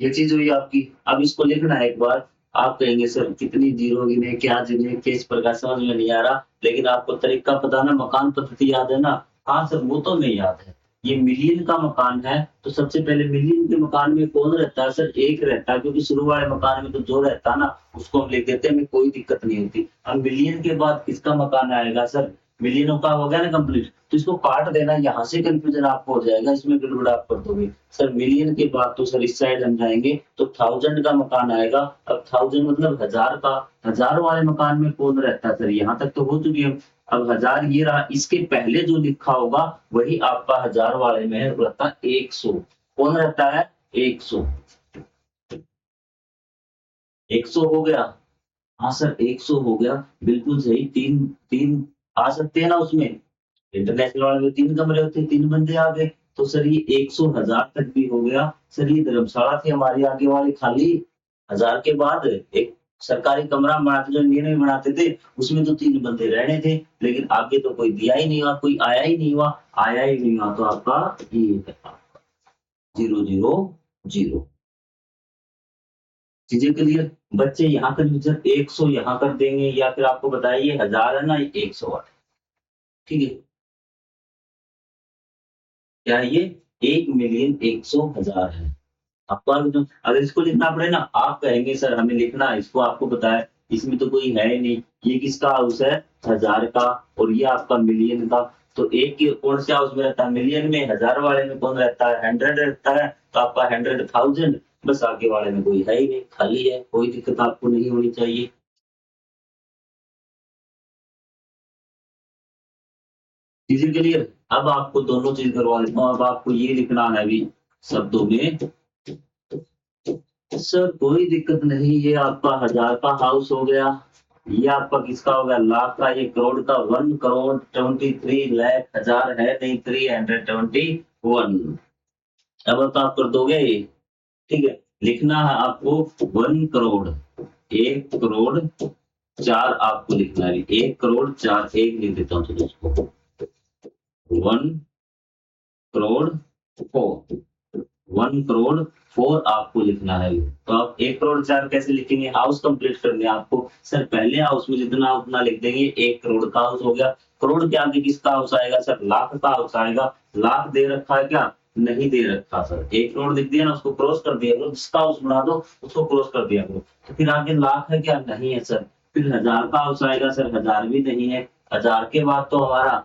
ये चीज हुई आपकी। अब इसको लिखना है एक बार। आप कहेंगे सर कितनी जीरो गिने, क्या गिने, किस प्रकार, समझ में नहीं आ रहा, लेकिन आपको तरीका पता ना, मकान पद्धति याद है ना? हाँ सर वो तो नहीं याद है। ये मिलियन का मकान है, तो सबसे पहले मिलियन के मकान में कौन रहता है? सर एक रहता है, क्योंकि शुरू वाले मकान में तो जो रहता है ना उसको हम लिख देते हैं, हमें कोई दिक्कत नहीं होती। अब मिलियन के बाद किसका मकान आएगा? सर मिलियनों का हो गया ना कंप्लीट, तो इसको काट देना, यहाँ से कंफ्यूजन आपको हो जाएगा, इसमें गड़बड़ आप कर दोगे। सर मिलियन के बाद तो सर इस साइड हम जाएंगे तो 1000 का मकान आएगा। अब 1000 मतलब 1000 का, 1000 वाले मकान में कौन रहता है? सर यहाँ तक तो हो चुकी है। अब 1000 ये रहा, इसके पहले जो लिखा होगा वही आपका 1000 वाले में रहता है 100। कौन रहता है? 100। 100 हो गया। हाँ सर 100 हो गया, बिल्कुल सही। तीन तीन आ सकते हैं ना उसमें, इंटरनेशनल वाले में 3 कमरे होते हैं, 3 बंदे आ गए, तो सर ये 100,000 तक भी हो गया। सर ये धर्मशाला थी हमारी आगे वाली खाली, 1000 के बाद एक सरकारी कमरा बनाते, जो इंडियन में बनाते थे, उसमें तो 3 बंदे रहने थे, लेकिन आगे तो कोई दिया ही नहीं हुआ, कोई आया ही नहीं हुआ, तो आपका ये है, 000। चीजें क्लियर? बच्चे यहाँ कंफ्यूजन, 100 यहाँ कर देंगे, या फिर आपको बताइए 1000 है ना, 100 है। ठीक है, क्या है ये? 1 मिलियन 100,000 है। आपको अगर इसको लिखना पड़े ना, आप कहेंगे सर हमें लिखना है, इसको आपको पता है इसमें तो कोई है ही नहीं, ये किसका हाउस है? 1000 का, और ये आपका मिलियन का। तो एक के कौन से हाउस में रहता है? मिलियन में। 1000 वाले में कौन रहता है? 100 रहता है, तो आपका 100,000। बस आगे वाले में कोई है ही नहीं, खाली है, कोई दिक्कत आपको नहीं होनी चाहिए। चीजें क्लियर? अब आपको दोनों चीज करवा देता हूँ। अब आपको ये लिखना है अभी शब्दों में। सर कोई दिक्कत नहीं, ये आपका 1000 का हाउस हो गया, ये आपका किसका हो गया? लाख का। ये करोड़ का, 1 करोड़ 23 लाख हजार है नहीं, 321। अब तो आप कर दोगे ये। ठीक है, लिखना है आपको 1 करोड़, 1 करोड़ 4 आपको लिखना है। 1 करोड़ 4, एक लिख देता हूँ चलो इसको, 1 करोड़ 4, 1 करोड़ 4 आपको लिखना है। तो आप 1 करोड़ 4 कैसे लिखेंगे? हाउस कंप्लीट करने आपको। सर पहले हाउस में जितना उतना लिख देंगे, 1 करोड़ का हाउस हो गया। करोड़ के आगे किसका हाउस आएगा? सर लाख का हाउस आएगा। लाख दे रखा है क्या? नहीं दे रखा सर। 1 करोड़ लिख दिया ना, उसको क्रॉस कर दिया करो, जिसका हाउस बना दो उसको क्रॉस कर दिया करो। तो फिर आगे लाख है क्या? नहीं है सर। फिर 1000 का हाउस आएगा। सर 1000 भी नहीं है। 1000 के बाद तो हमारा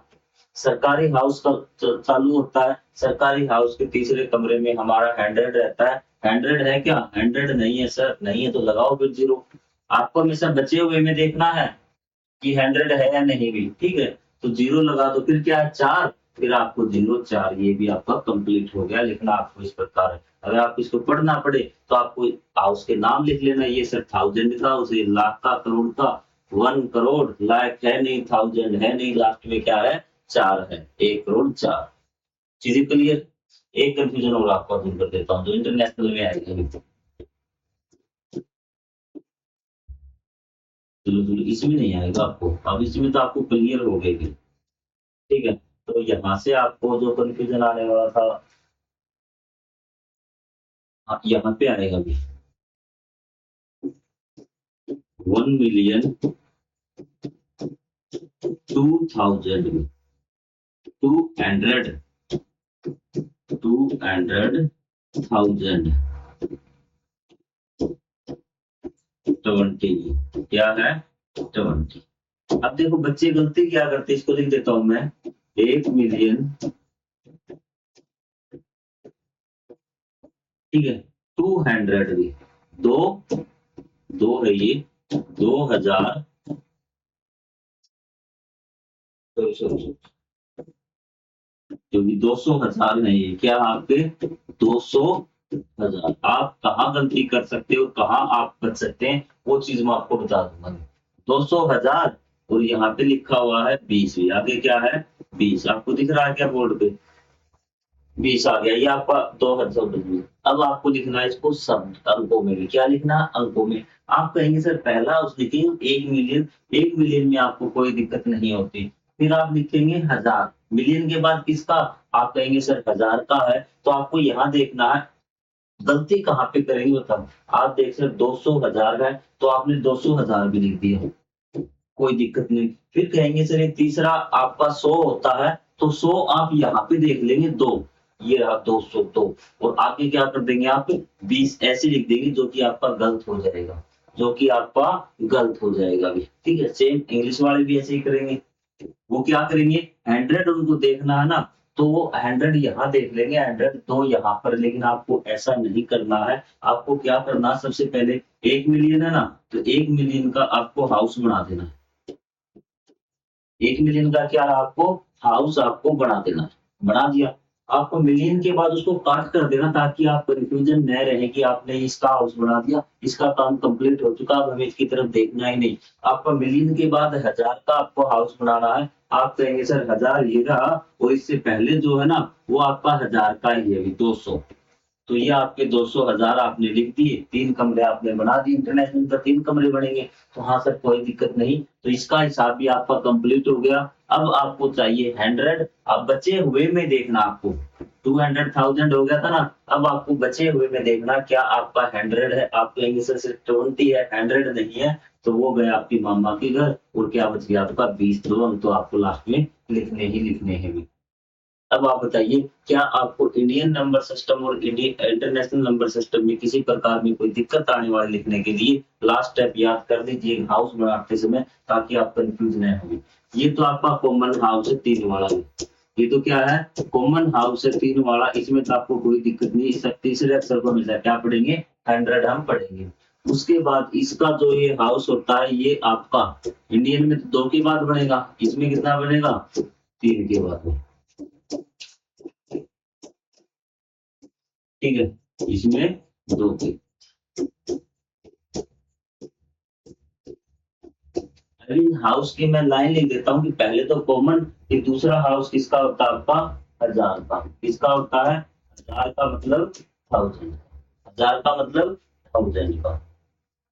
सरकारी हाउस का चालू होता है, सरकारी हाउस के तीसरे कमरे में हमारा 100 रहता है। 100 है क्या? 100 नहीं है सर, नहीं है तो लगाओ फिर 0। आपको हमेशा बचे हुए में देखना है कि 100 है या नहीं भी, ठीक है? तो 0 लगा दो, फिर क्या है 4, फिर आपको 0 4, ये भी आपका कंप्लीट हो गया। लिखना आपको इस प्रकार है। अगर आपको इसको पढ़ना पड़े तो आपको हाउस के नाम लिख लेना, ये सर 1000 का, उसे लाख का, करोड़ का, 1 करोड़, लाख है नहीं, 1000 है नहीं, लास्ट में क्या है 4 है, 1 करोड़ 4। चीजें क्लियर? एक कंफ्यूजन और आपको दूर कर देता हूँ जो इंटरनेशनल में आएगा। चलो चलो, इसमें नहीं आएगा आपको, अब इसमें तो आपको क्लियर हो गई, ठीक है? तो यहाँ से आपको जो कंफ्यूजन आने वाला था, यहाँ पे आएगा भी 1,200,000 200,000 20, क्या है 20। अब देखो बच्चे गलती क्या करते, इसको लिख देता हूं मैं 1,000,000, ठीक है, 200 भी, दो दो है ये 2000, क्योंकि 200,000 नहीं है, क्या आपके 200,000। आप कहाँ गलती कर सकते हो, कहाँ आप बच सकते हैं, वो चीज मैं आपको बता दूंगा। 200,000 और यहाँ पे लिखा हुआ है 20, आगे क्या है 20, आपको दिख रहा है क्या बोर्ड पे? 20 आ गया, ये आपका 2,000। अब आपको लिखना है इसको शब्द अंकों में भी। क्या लिखना है? अंकों में। आप कहेंगे सर पहला उस लिखेंगे 1,000,000, 1,000,000 में आपको कोई दिक्कत नहीं होती। फिर आप लिखेंगे 1000, मिलियन के बाद किसका? आप कहेंगे सर 1000 का है, तो आपको यहाँ देखना है गलती कहाँ पे करेंगे बताओ। आप देख सकते 200,000 है, तो आपने 200,000 भी लिख दिया, कोई दिक्कत नहीं। फिर कहेंगे सर ये तीसरा आपका 100 होता है, तो 100 आप यहाँ पे देख लेंगे 2, ये रहा 200 2, और आगे क्या कर देंगे आप 20 ऐसे लिख देंगे, जो कि आपका गलत हो जाएगा, जो कि आपका गलत हो जाएगा भी, ठीक है? सेम इंग्लिश वाले भी ऐसे ही करेंगे। वो क्या करेंगे 100 उनको देखना है ना, तो वो 100 यहाँ देख लेंगे, 100 तो यहाँ पर, लेकिन आपको ऐसा नहीं करना है। आपको क्या करना है, सबसे पहले 1,000,000 है ना, तो 1,000,000 का आपको हाउस बना देना है। 1,000,000 का क्या आपको हाउस आपको बना देना है, बना दिया। आपको मिलियन के बाद उसको काट कर देना, ताकि आप कंफ्यूजन न रहे कि आपने इसका हाउस बना दिया, इसका काम कंप्लीट हो चुका, अब हमें इसकी तरफ देखना ही नहीं। आपका मिलियन के बाद 1000 का आपको हाउस बनाना है। आप कहेंगे सर 1000 ये रहा, और इससे पहले जो है ना वो आपका 1000 का ही है 200, तो ये आपके 200,000 आपने लिख दिए, 3 कमरे आपने बना दिए, इंटरनेशनल का 3 कमरे बनेंगे। तो हाँ सर कोई दिक्कत नहीं, तो इसका हिसाब भी आपका कंप्लीट हो गया। अब आपको चाहिए 100, अब बचे हुए में देखना आपको 200,000 हो गया था ना, अब आपको बचे हुए में देखना क्या आपका 100 है। आप कहेंगे सर सिर्फ 20 है, 100 नहीं है, तो वो गया आपकी मामा के घर, और क्या बच गया आपका 20, तो आपको लास्ट में लिखने ही लिखने हैं भी। अब आप बताइए क्या आपको इंडियन नंबर सिस्टम और इंटरनेशनल नंबर सिस्टम में किसी प्रकार में कोई दिक्कत आने वाली लिखने के लिए? लास्ट स्टेप याद कर लीजिए हाउस बनाते समय, ताकि आप कंफ्यूज न हो। ये तो आपका कॉमन हाउस है 3 वाला, ये तो क्या है कॉमन हाउस है 3 वाला, इसमें तो आपको कोई दिक्कत नहीं। इस तीसरे अक्षर को हमेशा क्या पढ़ेंगे 100 हम पढ़ेंगे। उसके बाद इसका जो ये हाउस होता है ये आपका इंडियन में तो 2 के बाद बनेगा, इसमें कितना बनेगा 3 के बाद, ठीक है? इसमें 2 के। अभी हाउस की मैं लाइन लिख देता हूँ कि पहले तो कॉमन, फिर दूसरा हाउस किसका होता है आपका 1000 का, किसका होता है 1000 का मतलब 1000, 1000 का मतलब 1000 का,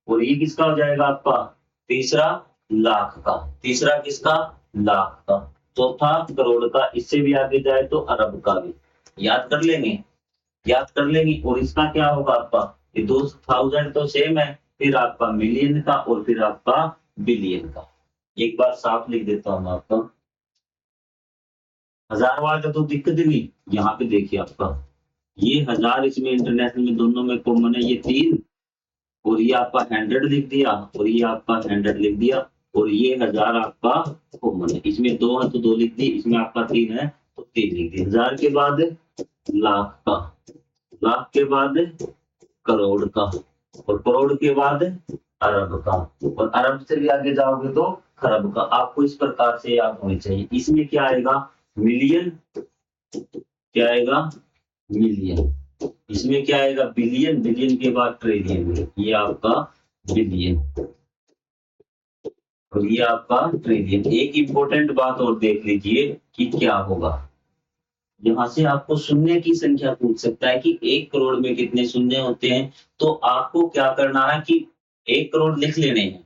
और ये किसका हो जाएगा आपका तीसरा लाख का, तीसरा किसका लाख का, चौथा करोड़ का, इससे भी आगे जाए तो अरब का भी। याद कर लेंगे, याद कर लेंगे। और इसका क्या होगा आपका ये 2000 तो सेम है, फिर आपका मिलियन का, और फिर आपका बिलियन का। एक बार साफ लिख देता हूँ आपका 1000 वाला का तो दिक्कत ही नहीं। यहाँ पे देखिए आपका ये 1000 इसमें इंटरनेशनल में दोनों में कॉमन है, ये 3, और ये आपका 100 लिख दिया, और ये आपका 100 लिख दिया, और ये 1000 आपका कॉमन है। इसमें 2 है तो 2 लिख दी, इसमें आपका 3 है तो 3 लिख दी। 1000 के बाद लाख का, लाख के बाद करोड़ का, और करोड़ के बाद अरब का, और अरब से भी आगे जाओगे तो खरब का। आपको इस प्रकार से याद होनी चाहिए। इसमें क्या आएगा? मिलियन, क्या आएगा? मिलियन। इसमें क्या आएगा? बिलियन, बिलियन के बाद ट्रिलियन, ये आपका बिलियन और ये आपका ट्रिलियन। एक इंपॉर्टेंट बात और देख लीजिए कि क्या होगा। यहाँ से आपको शून्य की संख्या पूछ सकता है कि 1 करोड़ में कितने शून्य होते हैं। तो आपको क्या करना है कि 1 करोड़ लिख लेने हैं।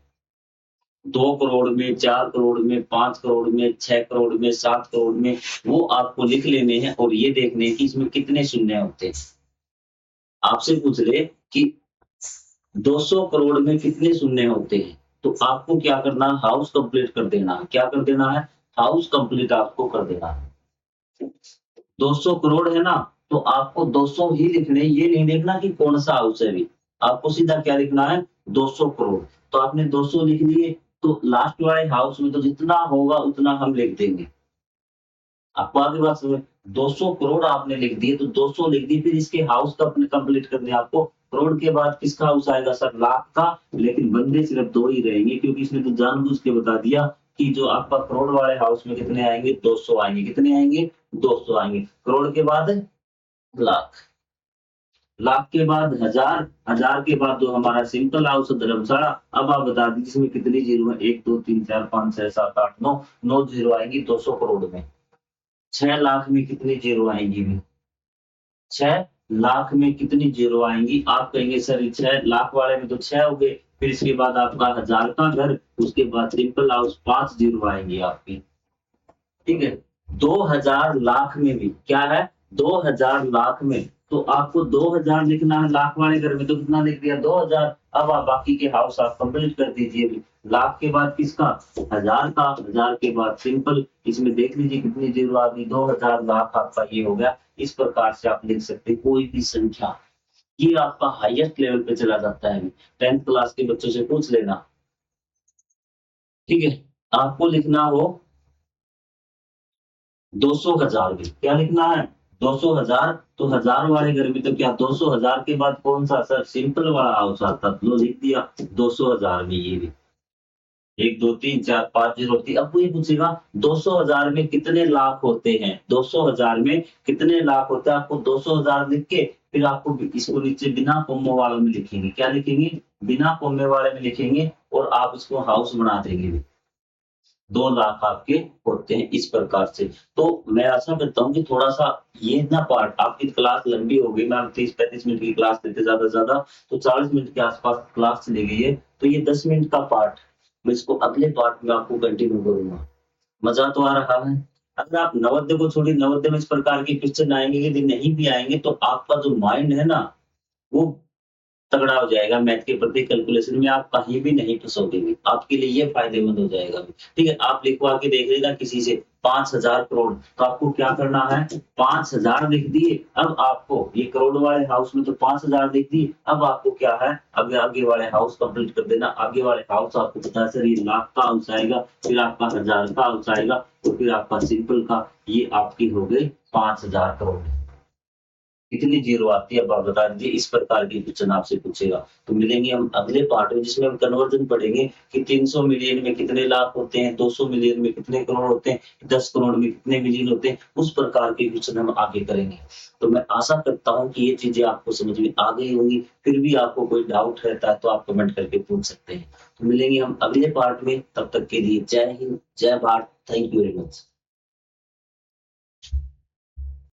2 करोड़ में, 4 करोड़ में, 5 करोड़ में, 6 करोड़ में, 7 करोड़ में, वो आपको लिख लेने हैं और ये देखने हैं कि इसमें कितने शून्य होते हैं। आपसे पूछ ले कि 200 करोड़ में कितने शून्य होते हैं, तो आपको क्या करना है? हाउस कंप्लीट कर देना है। क्या कर देना है? हाउस कंप्लीट आपको कर देना है। 200 करोड़ है ना, तो आपको 200 ही लिखने, ये नहीं देखना कि कौन सा हाउस है अभी। आपको सीधा क्या लिखना है? 200 करोड़। तो आपने 200 लिख लिए, तो लास्ट वाले हाउस में तो जितना होगा उतना हम लिख देंगे। आपको आगे बात समझ, 200 करोड़ आपने लिख दिए तो 200 लिख दिए, फिर इसके हाउस का अपने कंप्लीट करने आपको। करोड़ के बाद किसका हाउस आएगा सर? लाख का। लेकिन बंदे सिर्फ 2 ही रहेंगे, क्योंकि इसने तो जानबूझ के बता दिया कि जो आपका करोड़ वाले हाउस में कितने आएंगे? 200 आएंगे। कितने आएंगे? 200 आएंगे। करोड़ के बाद लाख, लाख के बाद 1000, 1000 के बाद जो हमारा सिंपल हाउस है धर्मशाला। अब आप बता दीजिए इसमें कितनी जीरो है? 1 2 3 4 5 6 7 8 9, 9 जीरो आएंगी 200 करोड़ में। 6 लाख में कितनी जीरो आएंगी? 6 लाख में कितनी जीरो आएंगी? आप कहेंगे सर 6 लाख वाले में तो 6 हो गए, फिर इसके बाद आपका 1000 का घर, उसके बाद सिंपल हाउस, 5 जीरो आएंगी आपकी। ठीक है। 2000 लाख में भी क्या है? 2000 लाख में तो आपको 2000 लिखना है। लाख वाले घर में तो कितना लिख दिया? 2000। अब आप बाकी के हाउस आप कंप्लीट कर दीजिए। लाख के बाद किसका? 1000 का। 1000 के बाद सिंपल, इसमें देख लीजिए कितनी जीरो आ गई? 2000 लाख आपका ये हो गया। इस प्रकार से आप लिख सकते हैं कोई भी संख्या। ये आपका हाईएस्ट लेवल पे चला जाता है। 10th क्लास के बच्चों से पूछ लेना। ठीक है। आपको लिखना हो 200,000 भी, क्या लिखना है? 200,000। तो 1000 वाले घर में तो क्या 200,000 के बाद कौन सा सर? सिंपल वाला हाउस आता, लो लिख दिया 200,000 में ये भी। 1 2 3 4 5 जीरो होती है। अब वो ये पूछेगा 200,000 में कितने लाख होते हैं? 200,000 में कितने लाख होते हैं? आपको 200,000 लिख के फिर आपको इसको नीचे बिना कोमे वाले में लिखेंगे। क्या लिखेंगे? बिना कोमे वाले में लिखेंगे और आप इसको हाउस बना देंगे। 2 लाख आपके होते हैं इस प्रकार से। तो मैं आशा करता हूँ कि थोड़ा-सा ये ना पार्ट, आपकी क्लास लंबी हो गई, मैम 30-35 मिनट की क्लास लेते ज़्यादा से ज़्यादा, तो 40 मिनट के आस-पास क्लास चली गई है। तो ये 10 मिनट का पार्ट, मैं इसको अगले पार्ट में आपको कंटिन्यू करूँगा। मज़ा तो आ रहा है? अगर आप नवोदय को छोड़िए, नवोदय में इस प्रकार के क्वेश्चन आएँगे, यदि नहीं भी आएँगे तो आपका जो माइंड है ना, वो तगड़ा हो जाएगा मैथ के प्रति। कैलकुलेशन में आप कहीं भी नहीं फँसोगे भी। आपके लिए ये फ़ायदेमंद हो जाएगा भी। ठीक है, आप लिखवा के देख लेना किसी से 5000 करोड़, तो आपको क्या करना है? 5000 लिख दिए। अब आपको ये करोड़ वाले हाउस में तो 5000 लिख दिए। अब आपको क्या है? अब आगे वाले हाउस कंप्लीट कर देना। आगे वाले हाउस आपको पता है सर ये लाख का हाउस आएगा, फिर आपका 1000 का हाउस आएगा, तो फिर आपका सिंपल का, ये आपकी हो गई 5000 करोड़। कितनी जीरो आती है अब आप बता दीजिए। इस प्रकार के क्वेश्चन आपसे पूछेगा। तो मिलेंगे हम अगले पार्ट में, जिसमें हम कन्वर्जन पढ़ेंगे कि 300 मिलियन में कितने लाख होते हैं, 200 मिलियन में कितने करोड़ होते हैं, 10 करोड़ में कितने मिलियन होते हैं। उस प्रकार के क्वेश्चन हम आगे करेंगे। तो मैं आशा करता हूँ कि ये चीजें आपको समझ में आ गई होंगी। फिर भी आपको कोई डाउट रहता है तो आप कमेंट करके पूछ सकते हैं। तो मिलेंगे हम अगले पार्ट में, तब तक के लिए जय हिंद, जय Bharat. Thank you very much.